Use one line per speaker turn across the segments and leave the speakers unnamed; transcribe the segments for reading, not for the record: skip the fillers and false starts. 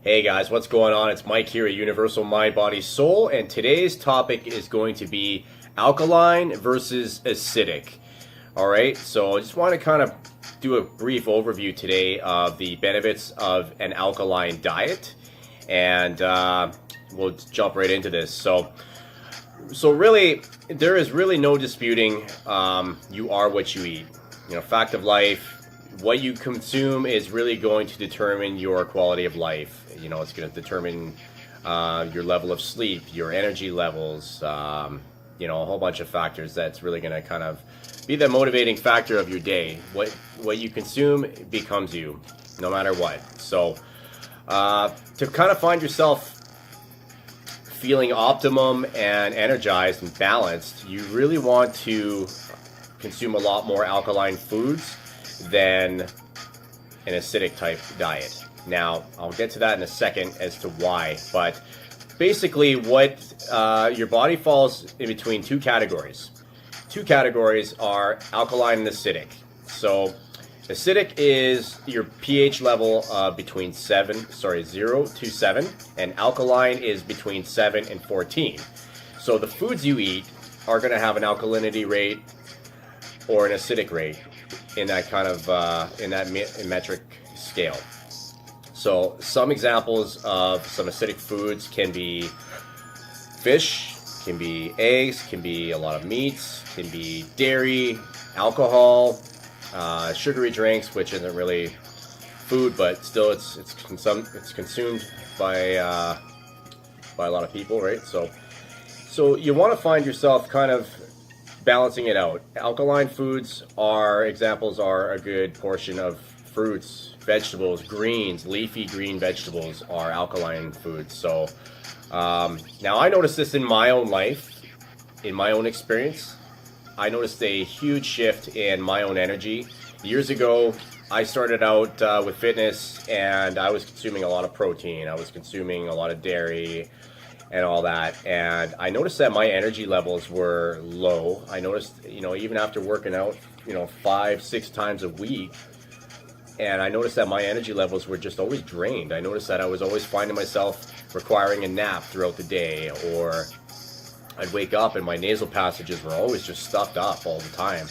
Hey guys, what's going on? It's Mike here at Universal Mind, Body, Soul, and today's topic is going to be alkaline versus acidic. Alright, so I just want to kind of do a brief overview today of the benefits of an alkaline diet, and we'll jump right into this. So really, there is really no disputing you are what you eat. You know, fact of life. What you consume is really going to determine your quality of life. You know, it's going to determine your level of sleep, your energy levels, you know, a whole bunch of factors that's really going to kind of be the motivating factor of your day. What you consume becomes you, no matter what. So to kind of find yourself feeling optimum and energized and balanced, you really want to consume a lot more alkaline foods than an acidic type diet. Now, I'll get to that in a second as to why, but basically what your body falls in between two categories. Two categories are alkaline and acidic. So acidic is your pH level between 0 to 7, and alkaline is between 7 and 14. So the foods you eat are going to have an alkalinity rate or an acidic rate in that kind of in that metric scale. So some examples of some acidic foods can be fish, can be eggs, can be a lot of meats, can be dairy, alcohol, sugary drinks, which isn't really food, but still it's consumed by a lot of people, right? So you want to find yourself kind of balancing it out. Alkaline foods examples are a good portion of fruits, vegetables, greens, leafy green vegetables are alkaline foods. So now I noticed this in my own life, in my own experience. I noticed a huge shift in my own energy. Years ago, I started out with fitness, and I was consuming a lot of protein. I was consuming a lot of dairy and all that, and I noticed that my energy levels were low. I noticed, you know, even after working out, you know, 5-6 times a week, and I noticed that my energy levels were just always drained. I noticed that I was always finding myself requiring a nap throughout the day, or I'd wake up and my nasal passages were always just stuffed up all the time.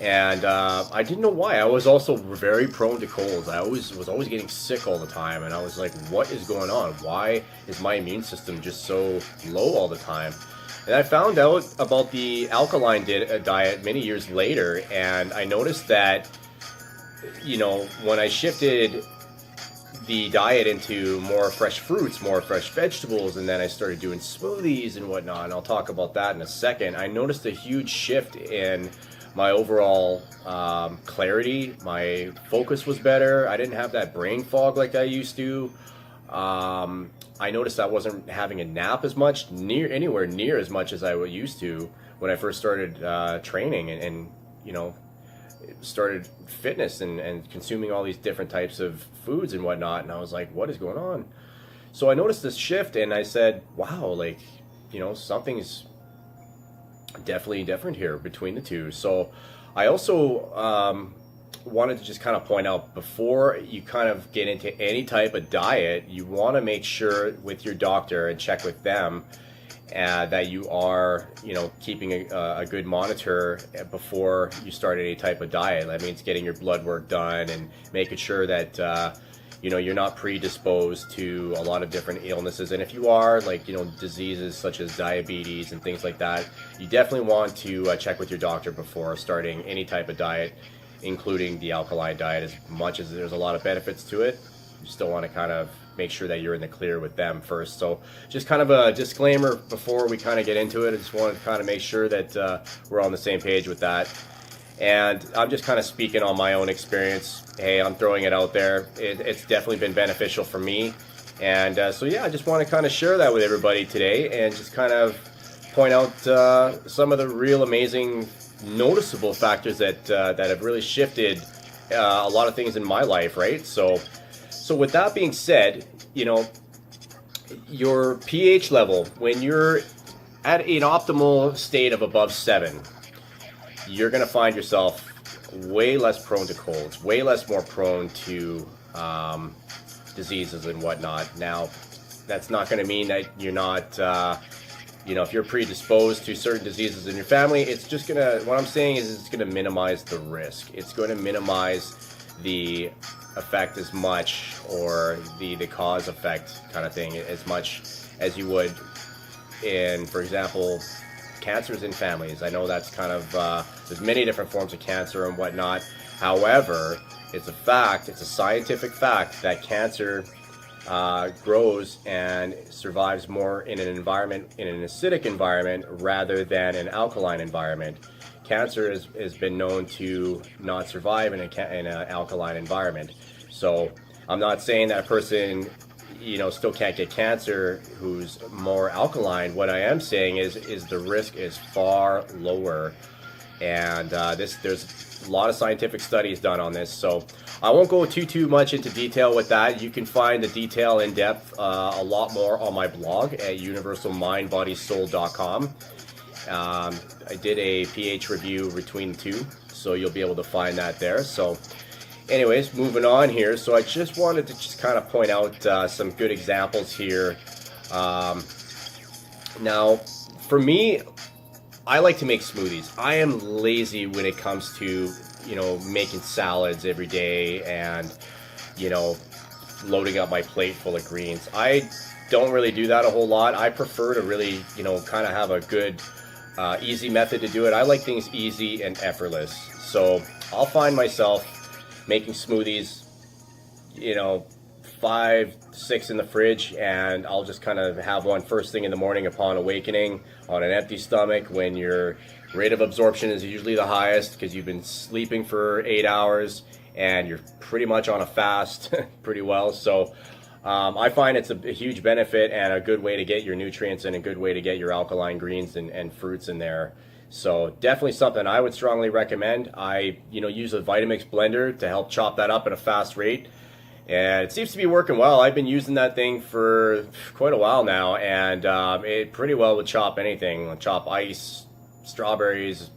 And I didn't know why. I was also very prone to colds. I was always getting sick all the time, and I was like, what is going on? Why is my immune system just so low all the time? And I found out about the alkaline diet many years later, and I noticed that, you know, when I shifted the diet into more fresh fruits, more fresh vegetables, and then I started doing smoothies and whatnot, and I'll talk about that in a second, I noticed a huge shift in my overall clarity. My focus was better. I didn't have that brain fog like I used to. I noticed I wasn't having a nap as much, anywhere near as much as I used to when I first started training and you know, started fitness and consuming all these different types of foods and whatnot. And I was like, what is going on? So I noticed this shift, and I said, wow, like, you know, something's definitely different here between the two. So I also wanted to just kind of point out, before you kind of get into any type of diet, you want to make sure with your doctor and check with them that you are, you know, keeping a good monitor before you start any type of diet. That means getting your blood work done and making sure that you know, you're not predisposed to a lot of different illnesses. And if you are, like, you know, diseases such as diabetes and things like that, you definitely want to check with your doctor before starting any type of diet, including the alkaline diet. As much as there's a lot of benefits to it, you still want to kind of make sure that you're in the clear with them first. So just kind of a disclaimer before we kind of get into it. I just wanted to kind of make sure that we're on the same page with that. And I'm just kind of speaking on my own experience. Hey, I'm throwing it out there. It's definitely been beneficial for me. And so yeah, I just want to kind of share that with everybody today, and just kind of point out some of the real amazing, noticeable factors that have really shifted a lot of things in my life, right? So with that being said, you know, your pH level, when you're at an optimal state of above 7, you're going to find yourself way less prone to colds, way more prone to diseases and whatnot. Now, that's not going to mean that you're not, if you're predisposed to certain diseases in your family, it's just going to, what I'm saying is it's going to minimize the risk. It's going to minimize the effect as much, or the cause effect kind of thing, as much as you would in, for example, cancers in families. I know that's kind of, there's many different forms of cancer and whatnot. However, it's a fact, it's a scientific fact that cancer grows and survives more in an environment, in an acidic environment, rather than an alkaline environment. Cancer has been known to not survive in an alkaline environment. So I'm not saying that a person, still can't get cancer who's more alkaline. What I am saying is the risk is far lower, and there's a lot of scientific studies done on this. So I won't go too much into detail with that. You can find the detail in depth a lot more on my blog at universalmindbodysoul.com. I did a pH review between the two, so you'll be able to find that there. So anyways, moving on here. So I just wanted to just kind of point out some good examples here. Now, for me, I like to make smoothies. I am lazy when it comes to, making salads every day and, loading up my plate full of greens. I don't really do that a whole lot. I prefer to really, kind of have a good, easy method to do it. I like things easy and effortless. So I'll find myself making smoothies, 5, 6 in the fridge, and I'll just kind of have one first thing in the morning upon awakening on an empty stomach, when your rate of absorption is usually the highest because you've been sleeping for 8 hours and you're pretty much on a fast pretty well. So I find it's a huge benefit and a good way to get your nutrients and a good way to get your alkaline greens and fruits in there. So definitely something I would strongly recommend. I use a Vitamix blender to help chop that up at a fast rate, and it seems to be working well. I've been using that thing for quite a while now, and it pretty well would chop anything. Chop ice, strawberries,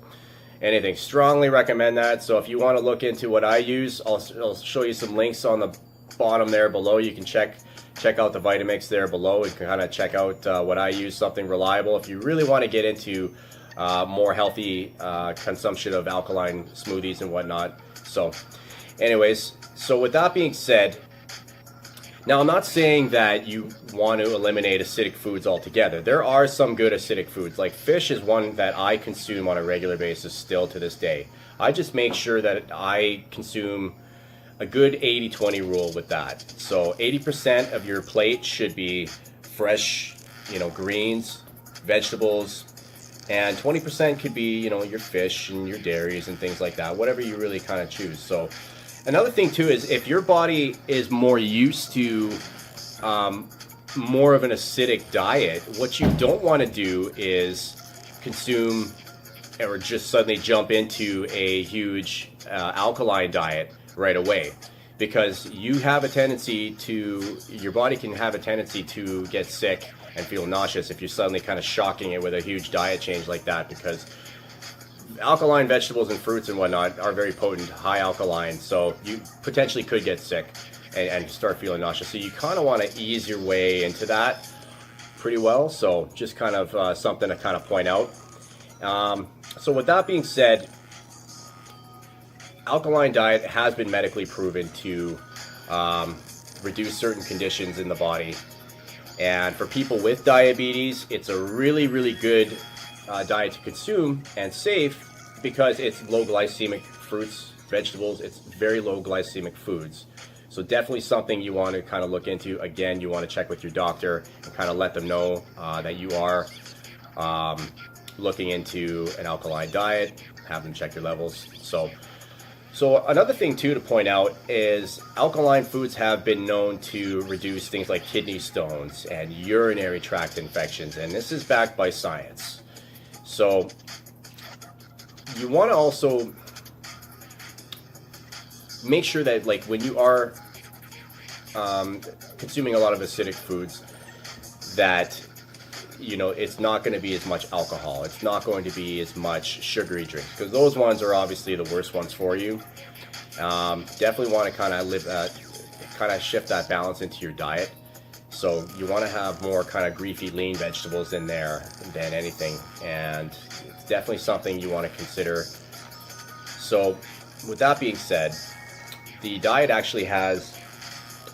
anything. Strongly recommend that. So if you want to look into what I use, I'll show you some links on the bottom there below. You can check out the Vitamix there below and kind of check out what I use, something reliable if you really want to get into more healthy consumption of alkaline smoothies and whatnot. So anyways, so with that being said, now I'm not saying that you want to eliminate acidic foods altogether. There are some good acidic foods, like fish is one that I consume on a regular basis still to this day. I just make sure that I consume a good 80-20 rule with that. So 80% of your plate should be fresh, greens, vegetables, and 20% could be, your fish and your dairies and things like that, whatever you really kind of choose. So another thing too is if your body is more used to more of an acidic diet, what you don't want to do is consume or just suddenly jump into a huge alkaline diet right away, because your body can have a tendency to get sick and feel nauseous if you're suddenly kind of shocking it with a huge diet change like that, because alkaline vegetables and fruits and whatnot are very potent, high alkaline, so you potentially could get sick and start feeling nauseous. So you kind of want to ease your way into that pretty well. So just kind of something to kind of point out. So with that being said, alkaline diet has been medically proven to reduce certain conditions in the body. And for people with diabetes, it's a really, really good diet to consume and safe, because it's low glycemic fruits, vegetables. It's very low glycemic foods. So definitely something you want to kind of look into. Again, you want to check with your doctor and kind of let them know that you are looking into an alkaline diet, have them check your levels. So another thing too to point out is alkaline foods have been known to reduce things like kidney stones and urinary tract infections, and this is backed by science. So you want to also make sure that, like, when you are consuming a lot of acidic foods, that it's not going to be as much alcohol. It's not going to be as much sugary drinks, because those ones are obviously the worst ones for you. Definitely want to kind of kind of shift that balance into your diet. So you want to have more kind of greasy, lean vegetables in there than anything, and it's definitely something you want to consider. So with that being said, the diet actually has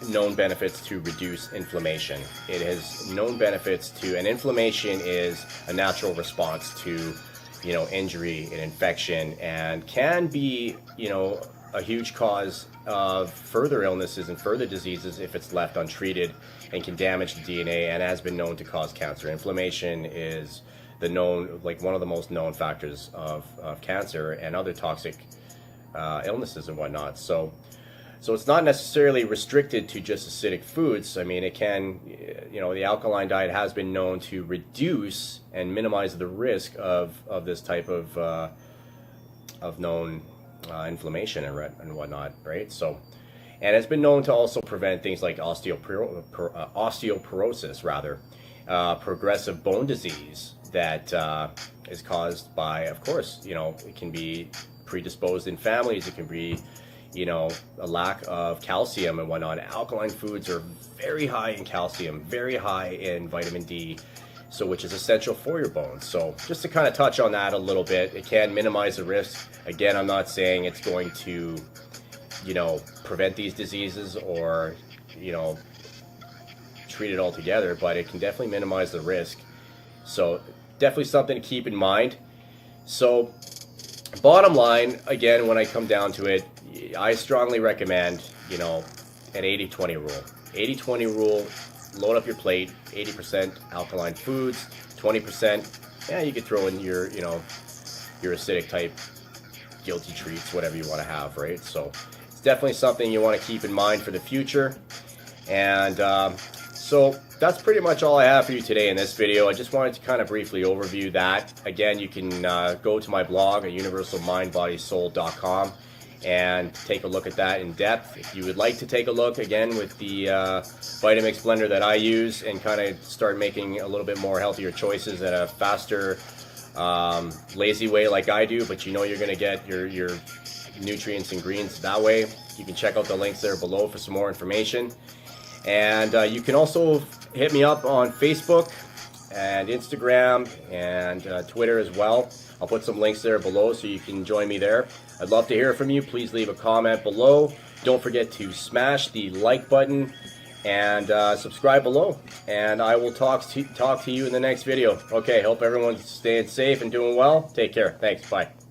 known benefits to reduce inflammation. It has known benefits to, and inflammation is a natural response to, injury and infection, and can be, a huge cause of further illnesses and further diseases if it's left untreated, and can damage the DNA and has been known to cause cancer. Inflammation is one of the most known factors of cancer and other toxic illnesses and whatnot. So it's not necessarily restricted to just acidic foods. I mean, it can, the alkaline diet has been known to reduce and minimize the risk of this type of known inflammation and whatnot, right? So, and it's been known to also prevent things like osteoporosis, progressive bone disease that is caused by, of course, it can be predisposed in families. It can be, a lack of calcium and whatnot. Alkaline foods are very high in calcium, very high in vitamin D, which is essential for your bones. So just to kind of touch on that a little bit, it can minimize the risk. Again, I'm not saying it's going to, prevent these diseases or, treat it altogether, but it can definitely minimize the risk. So definitely something to keep in mind. So bottom line, again, when I come down to it, I strongly recommend, an 80-20 rule. 80-20 rule, load up your plate, 80% alkaline foods, 20%, you could throw in your acidic type guilty treats, whatever you want to have, right? So it's definitely something you want to keep in mind for the future. And so that's pretty much all I have for you today in this video. I just wanted to kind of briefly overview that. Again, you can go to my blog at universalmindbodysoul.com and take a look at that in depth. If you would like to take a look again with the Vitamix blender that I use and kind of start making a little bit more healthier choices at a faster, lazy way like I do, but you're going to get your nutrients and greens that way, you can check out the links there below for some more information. And you can also hit me up on Facebook and Instagram and Twitter as well. I'll put some links there below so you can join me there. I'd love to hear from you. Please leave a comment below. Don't forget to smash the like button and subscribe below. And I will talk to you in the next video. Okay, hope everyone's staying safe and doing well. Take care. Thanks. Bye.